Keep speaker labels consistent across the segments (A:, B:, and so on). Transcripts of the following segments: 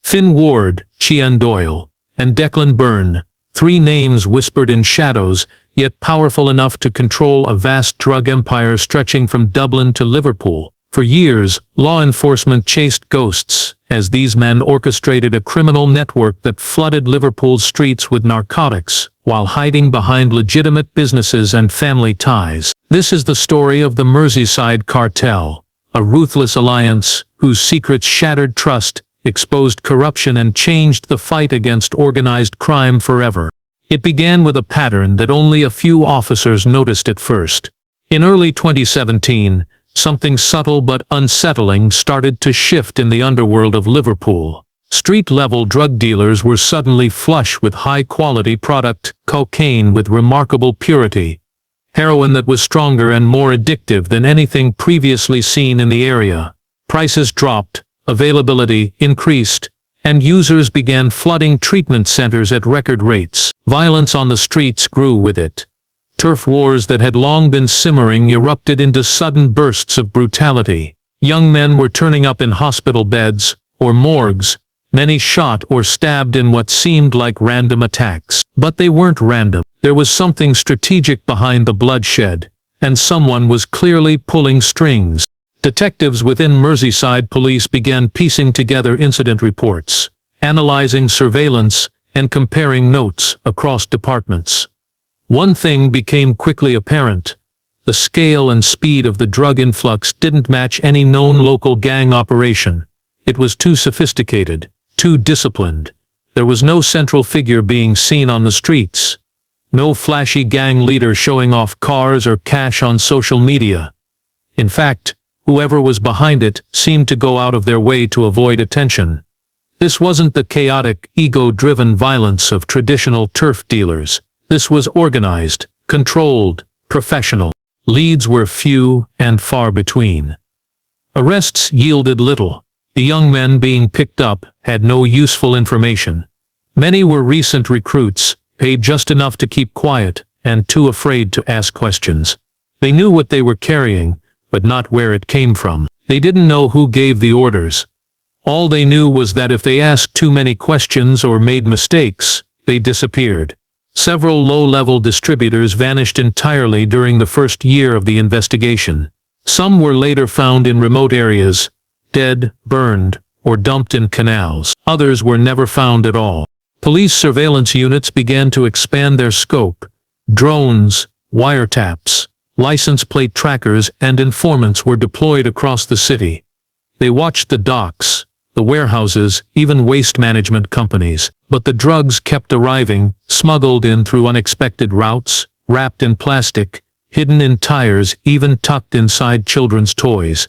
A: Finn Ward, Cian Doyle, and Declan Byrne, three names whispered in shadows, yet powerful enough to control a vast drug empire stretching from Dublin to Liverpool. For years, law enforcement chased ghosts, as these men orchestrated a criminal network that flooded Liverpool's streets with narcotics, while hiding behind legitimate businesses and family ties. This is the story of the Merseyside Cartel, a ruthless alliance whose secrets shattered trust, exposed corruption and changed the fight against organized crime forever. It began with a pattern that only a few officers noticed at first. In early 2017, something subtle but unsettling started to shift in the underworld of Liverpool. Street-level drug dealers were suddenly flush with high-quality product, cocaine with remarkable purity, heroin that was stronger and more addictive than anything previously seen in the area. Prices dropped, availability increased, and users began flooding treatment centers at record rates. Violence on the streets grew with it. Turf wars that had long been simmering erupted into sudden bursts of brutality. Young men were turning up in hospital beds, or morgues, many shot or stabbed in what seemed like random attacks. But they weren't random. There was something strategic behind the bloodshed, and someone was clearly pulling strings. Detectives within Merseyside Police began piecing together incident reports, analyzing surveillance, and comparing notes across departments. One thing became quickly apparent. The scale and speed of the drug influx didn't match any known local gang operation. It was too sophisticated, too disciplined. There was no central figure being seen on the streets. No flashy gang leader showing off cars or cash on social media. In fact, whoever was behind it seemed to go out of their way to avoid attention. This wasn't the chaotic, ego-driven violence of traditional turf dealers. This was organized, controlled, professional. Leads were few and far between. Arrests yielded little. The young men being picked up had no useful information. Many were recent recruits, paid just enough to keep quiet, and too afraid to ask questions. They knew what they were carrying, but not where it came from. They didn't know who gave the orders. All they knew was that if they asked too many questions or made mistakes, they disappeared. Several low-level distributors vanished entirely during the first year of the investigation. Some were later found in remote areas, dead, burned, or dumped in canals. Others were never found at all. Police surveillance units began to expand their scope. Drones, wiretaps, license plate trackers, and informants were deployed across the city. They watched the docks, the warehouses, even waste management companies. But the drugs kept arriving, smuggled in through unexpected routes, wrapped in plastic, hidden in tires, even tucked inside children's toys.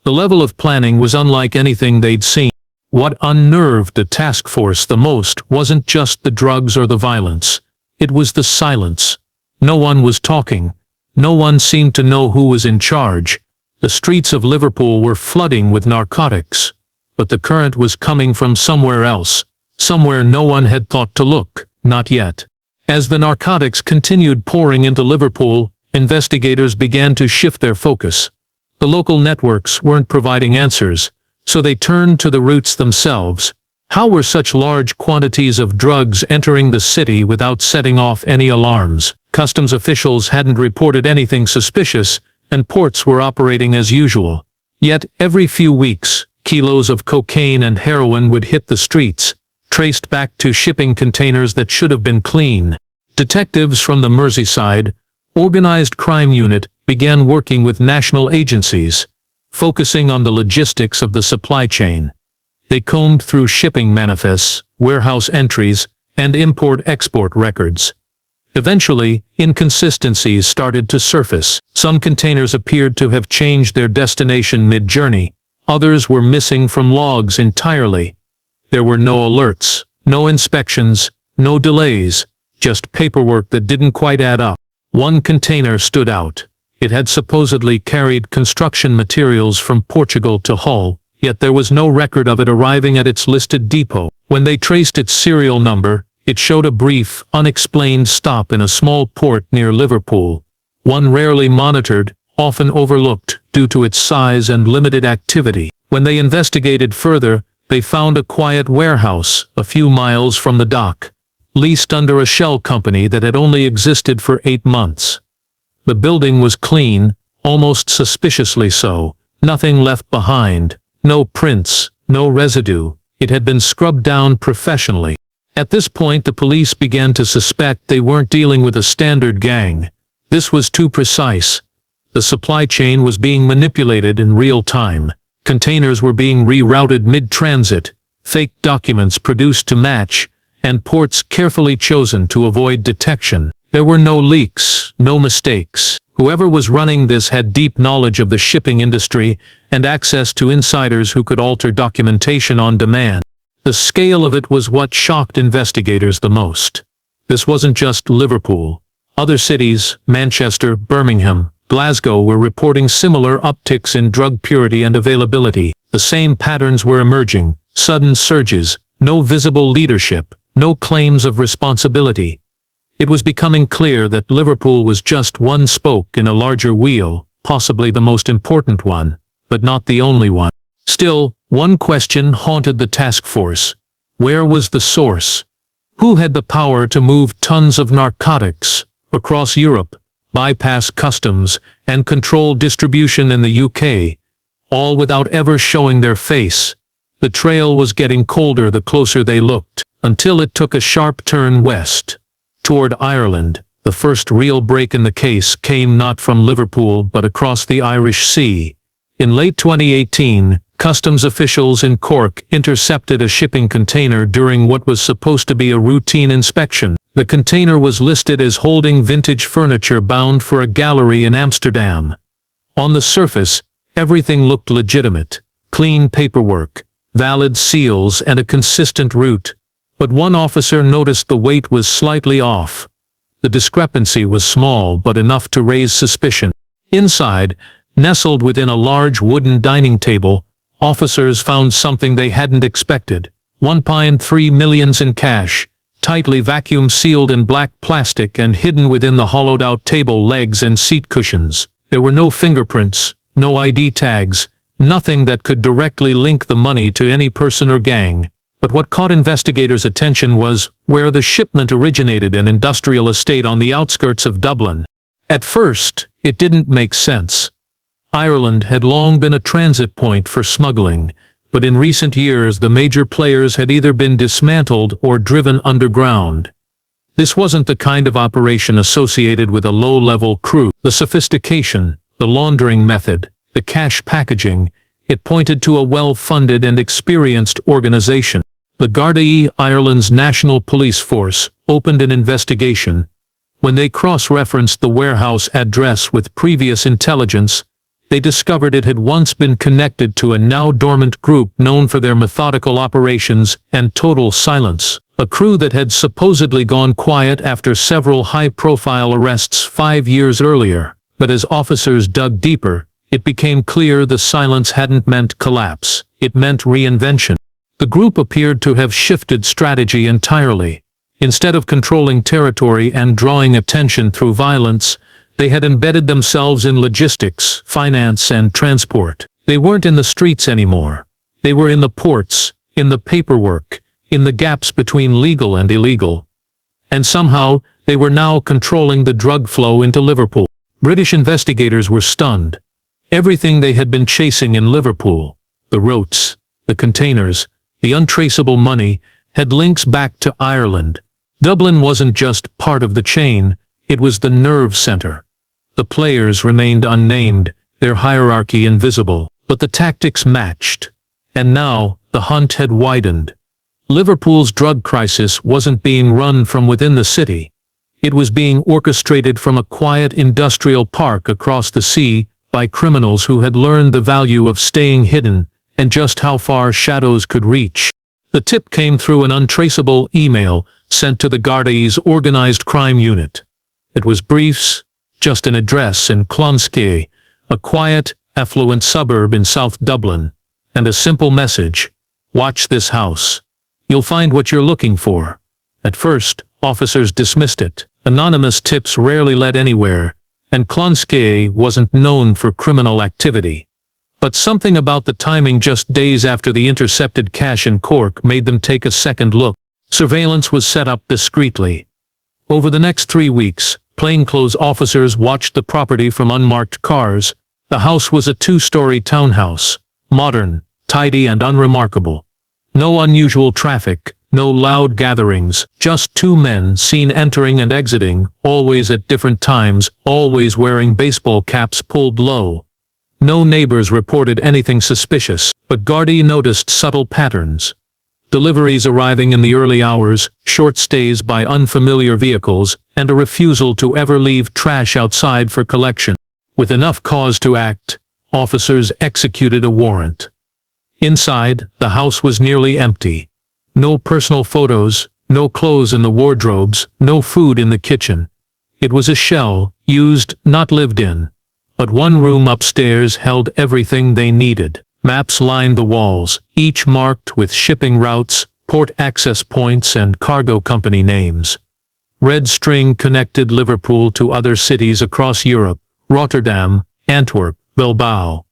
A: The level of planning was unlike anything they'd seen. What unnerved the task force the most wasn't just the drugs or the violence. It was the silence. No one was talking. No one seemed to know who was in charge. The streets of Liverpool were flooding with narcotics. But the current was coming from somewhere else. Somewhere no one had thought to look, not yet. As the narcotics continued pouring into Liverpool, investigators began to shift their focus. The local networks weren't providing answers, so they turned to the routes themselves. How were such large quantities of drugs entering the city without setting off any alarms? Customs officials hadn't reported anything suspicious, and ports were operating as usual. Yet, every few weeks, kilos of cocaine and heroin would hit the streets, traced back to shipping containers that should have been clean. Detectives from the Merseyside Organized Crime Unit began working with national agencies, focusing on the logistics of the supply chain. They combed through shipping manifests, warehouse entries, and import-export records. Eventually, inconsistencies started to surface. Some containers appeared to have changed their destination mid-journey. Others were missing from logs entirely. There were no alerts, no inspections, no delays, just paperwork that didn't quite add up. One container stood out. It had supposedly carried construction materials from Portugal to Hull, yet there was no record of it arriving at its listed depot. When they traced its serial number, it showed a brief, unexplained stop in a small port near Liverpool, one rarely monitored, often overlooked due to its size and limited activity. When they investigated further, They found a quiet warehouse a few miles from the dock, leased under a shell company that had only existed for 8 months. The building was clean, almost suspiciously so, nothing left behind, no prints, no residue. It had been scrubbed down professionally. At this point the police began to suspect they weren't dealing with a standard gang. This was too precise. The supply chain was being manipulated in real time. Containers were being rerouted mid-transit, fake documents produced to match, and ports carefully chosen to avoid detection. There were no leaks, no mistakes. Whoever was running this had deep knowledge of the shipping industry and access to insiders who could alter documentation on demand. The scale of it was what shocked investigators the most. This wasn't just Liverpool. Other cities, Manchester, Birmingham, Glasgow, were reporting similar upticks in drug purity and availability. The same patterns were emerging: sudden surges, no visible leadership, no claims of responsibility. It was becoming clear that Liverpool was just one spoke in a larger wheel, possibly the most important one, but not the only one. Still, one question haunted the task force. Where was the source? Who had the power to move tons of narcotics across Europe, bypass customs, and control distribution in the UK, all without ever showing their face? The trail was getting colder the closer they looked, until it took a sharp turn west, toward Ireland. The first real break in the case came not from Liverpool but across the Irish Sea. In late 2018, customs officials in Cork intercepted a shipping container during what was supposed to be a routine inspection. The container was listed as holding vintage furniture bound for a gallery in Amsterdam. On the surface, everything looked legitimate: clean paperwork, valid seals, and a consistent route. But one officer noticed the weight was slightly off. The discrepancy was small but enough to raise suspicion. Inside, nestled within a large wooden dining table, officers found something they hadn't expected: 1.3 million in cash, tightly vacuum-sealed in black plastic and hidden within the hollowed-out table legs and seat cushions. There were no fingerprints, no ID tags, nothing that could directly link the money to any person or gang. But what caught investigators' attention was where the shipment originated: an industrial estate on the outskirts of Dublin. At first, it didn't make sense. Ireland had long been a transit point for smuggling, but in recent years the major players had either been dismantled or driven underground. This wasn't the kind of operation associated with a low-level crew. The sophistication, the laundering method, the cash packaging, it pointed to a well-funded and experienced organization. The Gardaí, Ireland's national police force, opened an investigation. When they cross-referenced the warehouse address with previous intelligence, they discovered it had once been connected to a now-dormant group known for their methodical operations and total silence. A crew that had supposedly gone quiet after several high-profile arrests 5 years earlier. But as officers dug deeper, it became clear the silence hadn't meant collapse. It meant reinvention. The group appeared to have shifted strategy entirely. Instead of controlling territory and drawing attention through violence, they had embedded themselves in logistics, finance, and transport. They weren't in the streets anymore. They were in the ports, in the paperwork, in the gaps between legal and illegal. And somehow, they were now controlling the drug flow into Liverpool. British investigators were stunned. Everything they had been chasing in Liverpool, the routes, the containers, the untraceable money, had links back to Ireland. Dublin wasn't just part of the chain, it was the nerve center. The players remained unnamed, their hierarchy invisible, but the tactics matched. And now, the hunt had widened. Liverpool's drug crisis wasn't being run from within the city. It was being orchestrated from a quiet industrial park across the sea by criminals who had learned the value of staying hidden and just how far shadows could reach. The tip came through an untraceable email sent to the Gardaí's organized crime unit. It was brief, just an address in Clonskeagh, a quiet, affluent suburb in South Dublin, and a simple message: "Watch this house. You'll find what you're looking for." At first, officers dismissed it. Anonymous tips rarely led anywhere, and Clonskeagh wasn't known for criminal activity. But something about the timing just days after the intercepted cash in Cork made them take a second look. Surveillance was set up discreetly. Over the next 3 weeks, plainclothes officers watched the property from unmarked cars. The house was a 2-story townhouse, modern, tidy and unremarkable. No unusual traffic, no loud gatherings, just 2 men seen entering and exiting, always at different times, always wearing baseball caps pulled low. No neighbors reported anything suspicious, but Gardaí noticed subtle patterns. Deliveries arriving in the early hours, short stays by unfamiliar vehicles, and a refusal to ever leave trash outside for collection. With enough cause to act, officers executed a warrant. Inside, the house was nearly empty. No personal photos, no clothes in the wardrobes, no food in the kitchen. It was a shell, used, not lived in. But one room upstairs held everything they needed. Maps lined the walls, each marked with shipping routes, port access points and cargo company names. Red string connected Liverpool to other cities across Europe, Rotterdam, Antwerp, Bilbao.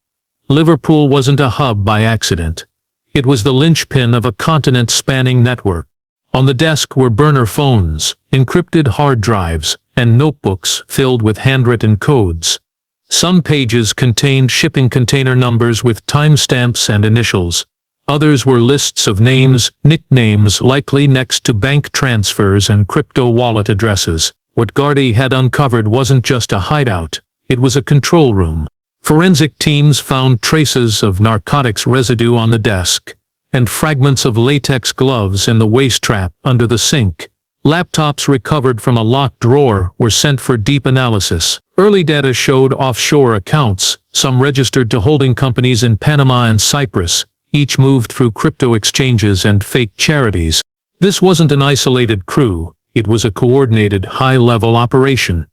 A: Liverpool wasn't a hub by accident. It was the linchpin of a continent-spanning network. On the desk were burner phones, encrypted hard drives, and notebooks filled with handwritten codes. Some pages contained shipping container numbers with timestamps and initials. Others were lists of names, nicknames likely next to bank transfers and crypto wallet addresses. What Gardaí had uncovered wasn't just a hideout, it was a control room. Forensic teams found traces of narcotics residue on the desk, and fragments of latex gloves in the waste trap under the sink. Laptops recovered from a locked drawer were sent for deep analysis. Early data showed offshore accounts, some registered to holding companies in Panama and Cyprus, each moved through crypto exchanges and fake charities. This wasn't an isolated crew, it was a coordinated, high-level operation.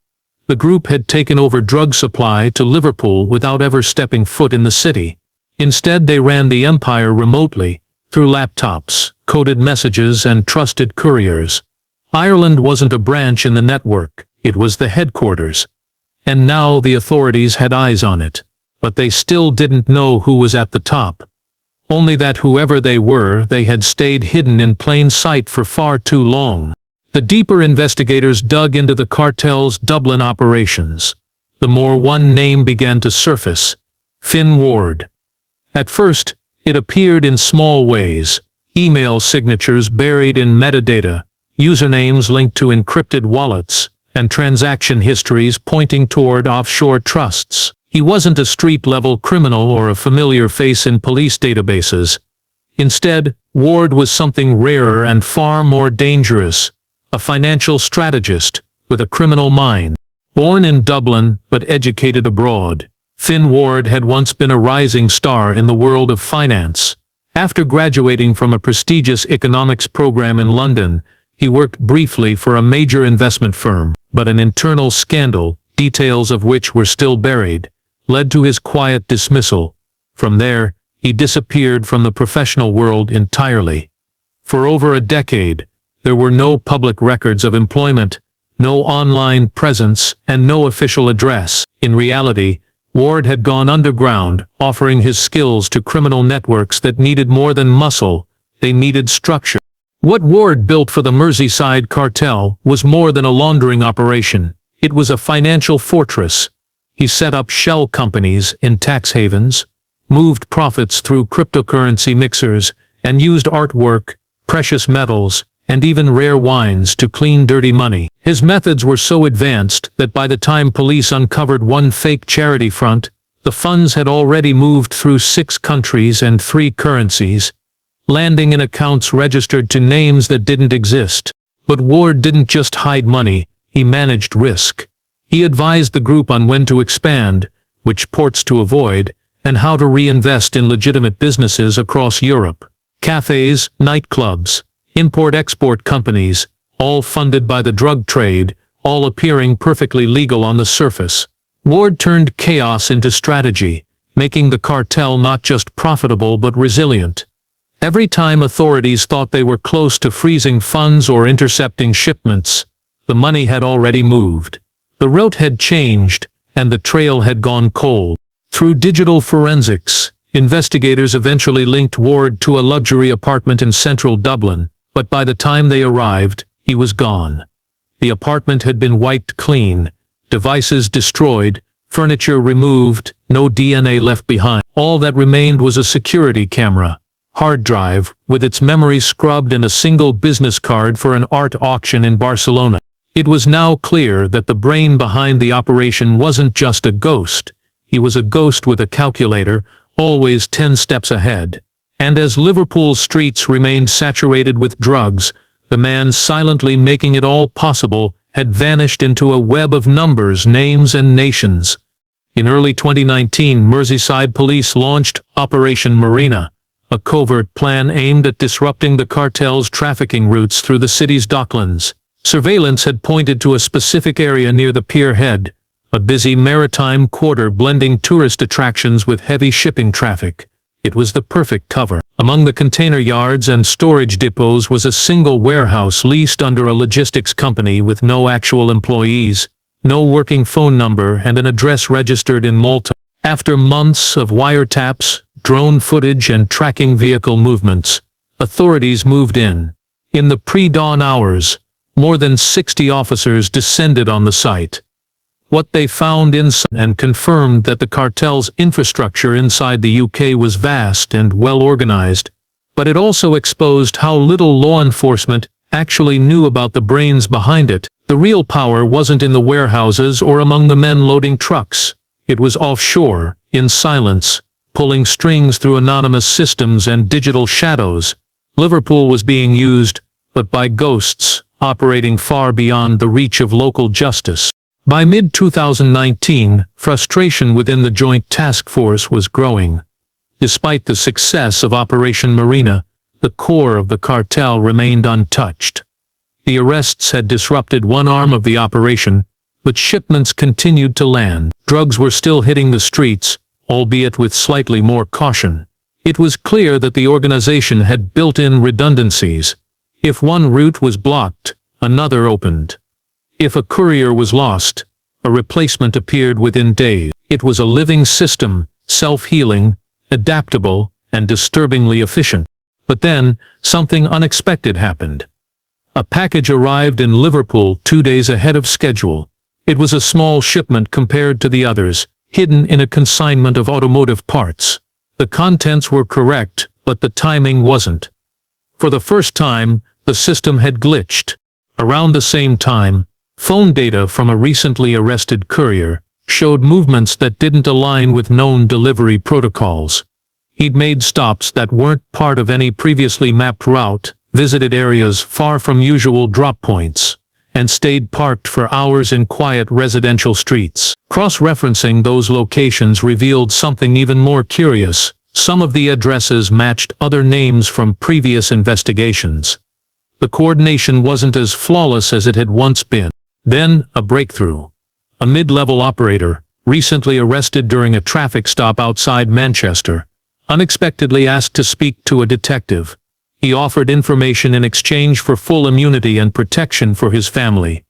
A: The group had taken over drug supply to Liverpool without ever stepping foot in the city. Instead they ran the empire remotely, through laptops, coded messages and trusted couriers. Ireland wasn't a branch in the network, it was the headquarters. And now the authorities had eyes on it, but they still didn't know who was at the top. Only that whoever they were, they had stayed hidden in plain sight for far too long. The deeper investigators dug into the cartel's Dublin operations. The more one name began to surface: Finn Ward. At first, it appeared in small ways: email signatures buried in metadata, usernames linked to encrypted wallets, and transaction histories pointing toward offshore trusts. He wasn't a street-level criminal or a familiar face in police databases. Instead, Ward was something rarer and far more dangerous: a financial strategist with a criminal mind. Born in Dublin but educated abroad, Finn Ward had once been a rising star in the world of finance. After graduating from a prestigious economics program in London, he worked briefly for a major investment firm, but an internal scandal, details of which were still buried, led to his quiet dismissal. From there, he disappeared from the professional world entirely. For over a decade, there were no public records of employment, no online presence, and no official address. In reality, Ward had gone underground, offering his skills to criminal networks that needed more than muscle, they needed structure. What Ward built for the Merseyside Cartel was more than a laundering operation. It was a financial fortress. He set up shell companies in tax havens, moved profits through cryptocurrency mixers, and used artwork, precious metals, and even rare wines to clean dirty money. His methods were so advanced that by the time police uncovered one fake charity front, the funds had already moved through 6 countries and 3 currencies, landing in accounts registered to names that didn't exist. But Ward didn't just hide money, he managed risk. He advised the group on when to expand, which ports to avoid, and how to reinvest in legitimate businesses across Europe. Cafes, nightclubs, import-export companies, all funded by the drug trade, all appearing perfectly legal on the surface. Ward turned chaos into strategy, making the cartel not just profitable but resilient. Every time authorities thought they were close to freezing funds or intercepting shipments, the money had already moved. The route had changed, and the trail had gone cold. Through digital forensics, investigators eventually linked Ward to a luxury apartment in central Dublin, but by the time they arrived, he was gone. The apartment had been wiped clean, devices destroyed, furniture removed, no DNA left behind. All that remained was a security camera, hard drive, with its memory scrubbed, and a single business card for an art auction in Barcelona. It was now clear that the brain behind the operation wasn't just a ghost. He was a ghost with a calculator, always 10 steps ahead. And as Liverpool's streets remained saturated with drugs, the man silently making it all possible had vanished into a web of numbers, names, and nations. In early 2019, Merseyside police launched Operation Marina, a covert plan aimed at disrupting the cartel's trafficking routes through the city's docklands. Surveillance had pointed to a specific area near the pier head, a busy maritime quarter blending tourist attractions with heavy shipping traffic. It was the perfect cover. Among the container yards and storage depots was a single warehouse leased under a logistics company with no actual employees, no working phone number, and an address registered in Malta. After months of wiretaps, drone footage, and tracking vehicle movements, authorities moved in. In the pre-dawn hours, more than 60 officers descended on the site. What they found inside and confirmed that the cartel's infrastructure inside the UK was vast and well organized, but it also exposed how little law enforcement actually knew about the brains behind it. The real power wasn't in the warehouses or among the men loading trucks. It was offshore, in silence, pulling strings through anonymous systems and digital shadows. Liverpool was being used, but by ghosts, operating far beyond the reach of local justice. By mid-2019, frustration within the Joint Task Force was growing. Despite the success of Operation Marina, the core of the cartel remained untouched. The arrests had disrupted one arm of the operation, but shipments continued to land. Drugs were still hitting the streets, albeit with slightly more caution. It was clear that the organization had built-in redundancies. If one route was blocked, another opened. If a courier was lost, a replacement appeared within days. It was a living system, self-healing, adaptable, and disturbingly efficient. But then, something unexpected happened. A package arrived in Liverpool 2 days ahead of schedule. It was a small shipment compared to the others, hidden in a consignment of automotive parts. The contents were correct, but the timing wasn't. For the first time, the system had glitched. Around the same time, phone data from a recently arrested courier showed movements that didn't align with known delivery protocols. He'd made stops that weren't part of any previously mapped route, visited areas far from usual drop points, and stayed parked for hours in quiet residential streets. Cross-referencing those locations revealed something even more curious. Some of the addresses matched other names from previous investigations. The coordination wasn't as flawless as it had once been. Then, a breakthrough. A mid-level operator, recently arrested during a traffic stop outside Manchester, unexpectedly asked to speak to a detective. He offered information in exchange for full immunity and protection for his family.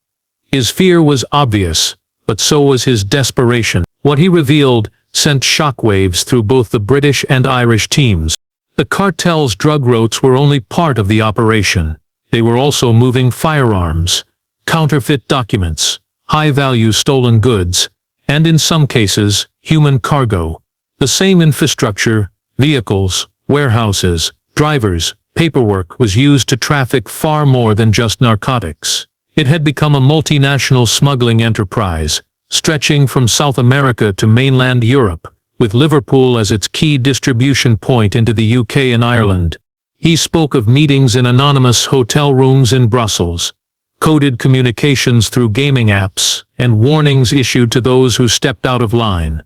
A: His fear was obvious, but so was his desperation. What he revealed sent shockwaves through both the British and Irish teams. The cartel's drug routes were only part of the operation. They were also moving firearms, counterfeit documents, high-value stolen goods, and in some cases, human cargo. The same infrastructure, vehicles, warehouses, drivers, paperwork was used to traffic far more than just narcotics. It had become a multinational smuggling enterprise, stretching from South America to mainland Europe, with Liverpool as its key distribution point into the UK and Ireland. He spoke of meetings in anonymous hotel rooms in Brussels, coded communications through gaming apps, and warnings issued to those who stepped out of line.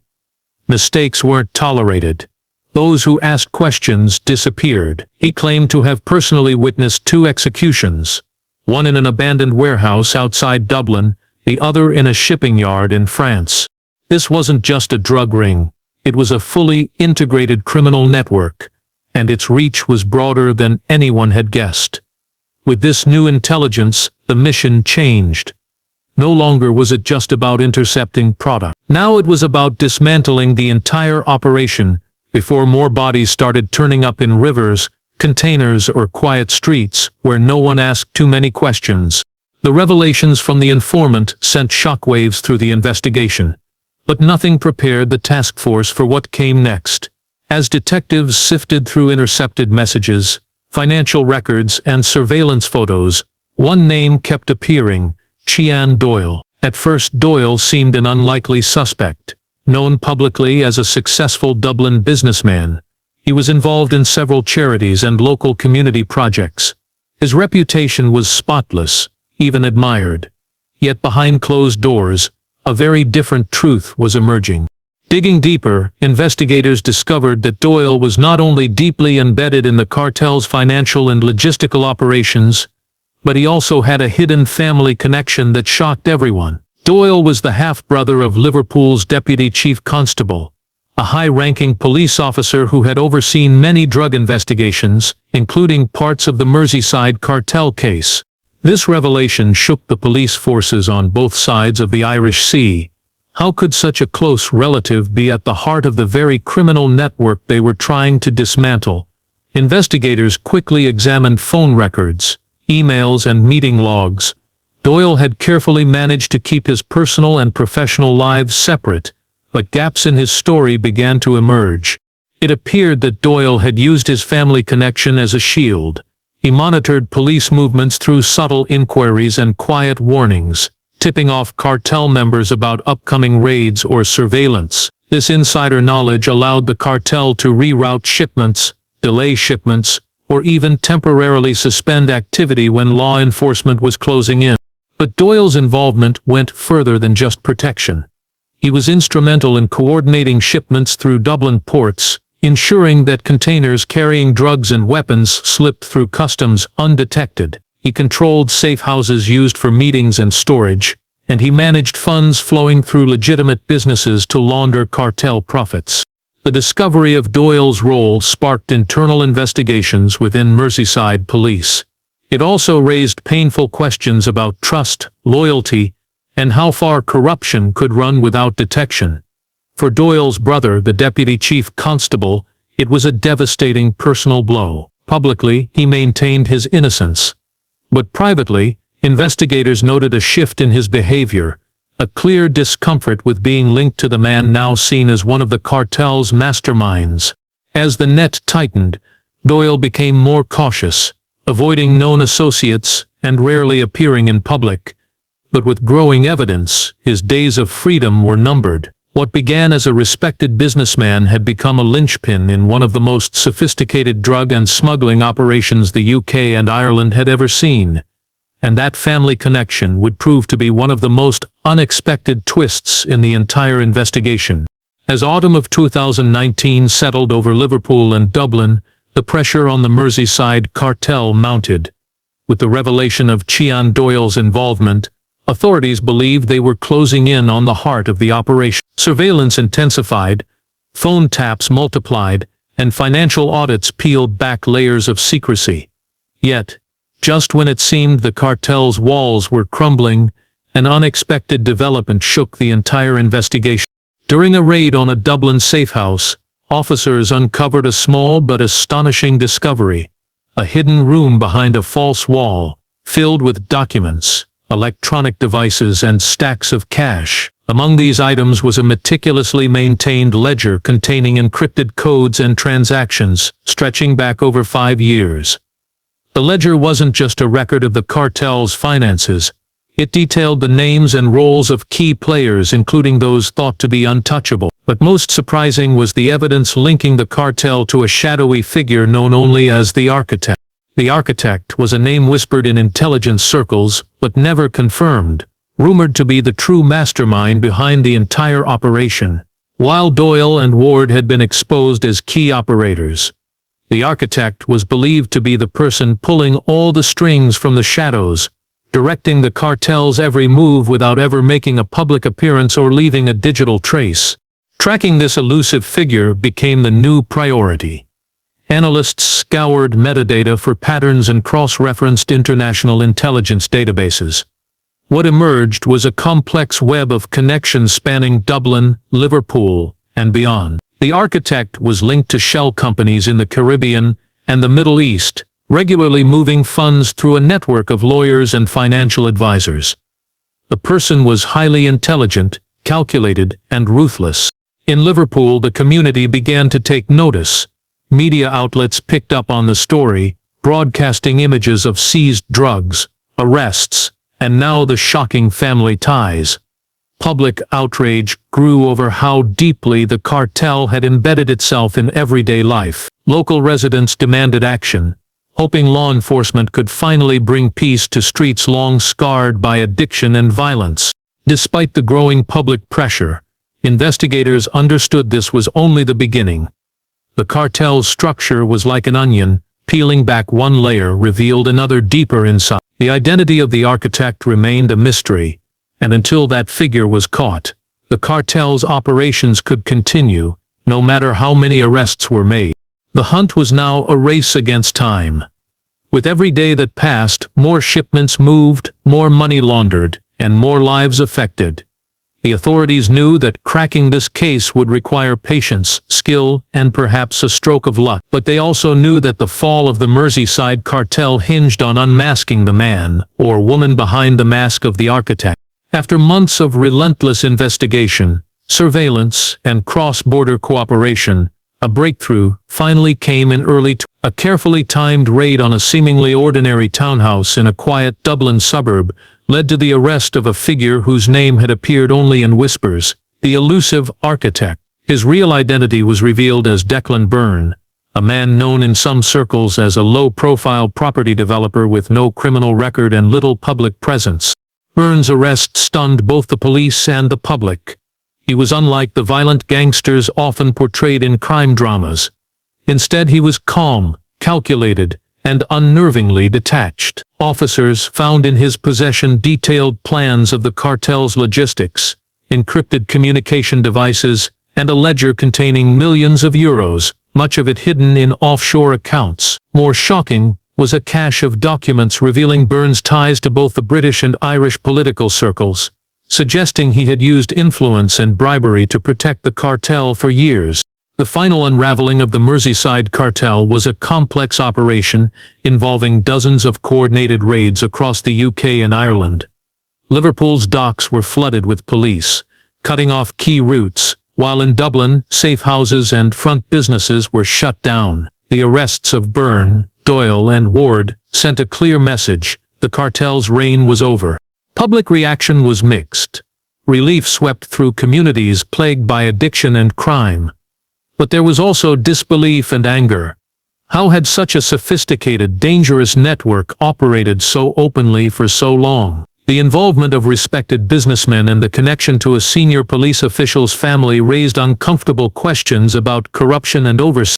A: Mistakes weren't tolerated. Those who asked questions disappeared. He claimed to have personally witnessed 2 executions, one in an abandoned warehouse outside Dublin, the other in a shipping yard in France. This wasn't just a drug ring. It was a fully integrated criminal network, and its reach was broader than anyone had guessed. With this new intelligence, the mission changed. No longer was it just about intercepting product. Now it was about dismantling the entire operation before more bodies started turning up in rivers, containers, or quiet streets where no one asked too many questions. The revelations from the informant sent shockwaves through the investigation, but nothing prepared the task force for what came next. As detectives sifted through intercepted messages, financial records, and surveillance photos, one name kept appearing: Cian Doyle. At first, Doyle seemed an unlikely suspect. Known publicly as a successful Dublin businessman, he was involved in several charities and local community projects. His reputation was spotless, even admired. Yet behind closed doors, a very different truth was emerging. Digging deeper, investigators discovered that Doyle was not only deeply embedded in the cartel's financial and logistical operations, but he also had a hidden family connection that shocked everyone. Doyle was the half-brother of Liverpool's deputy chief constable, a high-ranking police officer who had overseen many drug investigations, including parts of the Merseyside Cartel case. This revelation shook the police forces on both sides of the Irish Sea. How could such a close relative be at the heart of the very criminal network they were trying to dismantle? Investigators quickly examined phone records, emails, and meeting logs. Doyle had carefully managed to keep his personal and professional lives separate, but gaps in his story began to emerge. It appeared that Doyle had used his family connection as a shield. He monitored police movements through subtle inquiries and quiet warnings, tipping off cartel members about upcoming raids or surveillance. This insider knowledge allowed the cartel to reroute shipments, delay shipments, or even temporarily suspend activity when law enforcement was closing in. But Doyle's involvement went further than just protection. He was instrumental in coordinating shipments through Dublin ports, ensuring that containers carrying drugs and weapons slipped through customs undetected. He controlled safehouses used for meetings and storage, and he managed funds flowing through legitimate businesses to launder cartel profits. The discovery of Doyle's role sparked internal investigations within Merseyside police. It also raised painful questions about trust, loyalty, and how far corruption could run without detection. For Doyle's brother, the deputy chief constable, it was a devastating personal blow. Publicly, he maintained his innocence. But privately, investigators noted a shift in his behavior, a clear discomfort with being linked to the man now seen as one of the cartel's masterminds. As the net tightened, Doyle became more cautious, avoiding known associates and rarely appearing in public. But with growing evidence, his days of freedom were numbered. What began as a respected businessman had become a linchpin in one of the most sophisticated drug and smuggling operations the UK and Ireland had ever seen. And that family connection would prove to be one of the most unexpected twists in the entire investigation. As autumn of 2019 settled over Liverpool and Dublin, the pressure on the Merseyside Cartel mounted. With the revelation of Cian Doyle's involvement, authorities believed they were closing in on the heart of the operation. Surveillance intensified, phone taps multiplied, and financial audits peeled back layers of secrecy. Yet, just when it seemed the cartel's walls were crumbling, an unexpected development shook the entire investigation. During a raid on a Dublin safehouse, officers uncovered a small but astonishing discovery: a hidden room behind a false wall, filled with documents, electronic devices, and stacks of cash. Among these items was a meticulously maintained ledger containing encrypted codes and transactions, stretching back over 5 years. The ledger wasn't just a record of the cartel's finances. It detailed the names and roles of key players, including those thought to be untouchable. But most surprising was the evidence linking the cartel to a shadowy figure known only as the Architect. The Architect was a name whispered in intelligence circles, but never confirmed, rumored to be the true mastermind behind the entire operation. While Doyle and Ward had been exposed as key operators, the Architect was believed to be the person pulling all the strings from the shadows, directing the cartel's every move without ever making a public appearance or leaving a digital trace. Tracking this elusive figure became the new priority. Analysts scoured metadata for patterns and cross-referenced international intelligence databases. What emerged was a complex web of connections spanning Dublin, Liverpool, and beyond. The architect was linked to shell companies in the Caribbean and the Middle East, regularly moving funds through a network of lawyers and financial advisors. The person was highly intelligent, calculated, and ruthless. In Liverpool, the community began to take notice. Media outlets picked up on the story, broadcasting images of seized drugs, arrests, and now the shocking family ties. Public outrage grew over how deeply the cartel had embedded itself in everyday life. Local residents demanded action, hoping law enforcement could finally bring peace to streets long scarred by addiction and violence. Despite the growing public pressure, investigators understood this was only the beginning. The cartel's structure was like an onion, peeling back one layer revealed another deeper inside. The identity of the architect remained a mystery, and until that figure was caught, the cartel's operations could continue, no matter how many arrests were made. The hunt was now a race against time. With every day that passed, more shipments moved, more money laundered, and more lives affected. The authorities knew that cracking this case would require patience, skill, and perhaps a stroke of luck. But they also knew that the fall of the Merseyside Cartel hinged on unmasking the man or woman behind the mask of the architect. After months of relentless investigation, surveillance, and cross-border cooperation, a breakthrough finally came in a carefully timed raid on a seemingly ordinary townhouse in a quiet Dublin suburb led to the arrest of a figure whose name had appeared only in whispers, the elusive architect. His real identity was revealed as Declan Byrne, a man known in some circles as a low-profile property developer with no criminal record and little public presence. Byrne's arrest stunned both the police and the public. He was unlike the violent gangsters often portrayed in crime dramas. Instead, he was calm, calculated, and unnervingly detached. Officers found in his possession detailed plans of the cartel's logistics, encrypted communication devices, and a ledger containing millions of euros, much of it hidden in offshore accounts. More shocking was a cache of documents revealing Byrne's ties to both the British and Irish political circles, suggesting he had used influence and bribery to protect the cartel for years. The final unraveling of the Merseyside Cartel was a complex operation involving dozens of coordinated raids across the UK and Ireland. Liverpool's docks were flooded with police, cutting off key routes, while in Dublin, safehouses and front businesses were shut down. The arrests of Byrne, Doyle, and Ward sent a clear message: the cartel's reign was over. Public reaction was mixed. Relief swept through communities plagued by addiction and crime. But there was also disbelief and anger. How had such a sophisticated, dangerous network operated so openly for so long? The involvement of respected businessmen and the connection to a senior police official's family raised uncomfortable questions about corruption and oversight.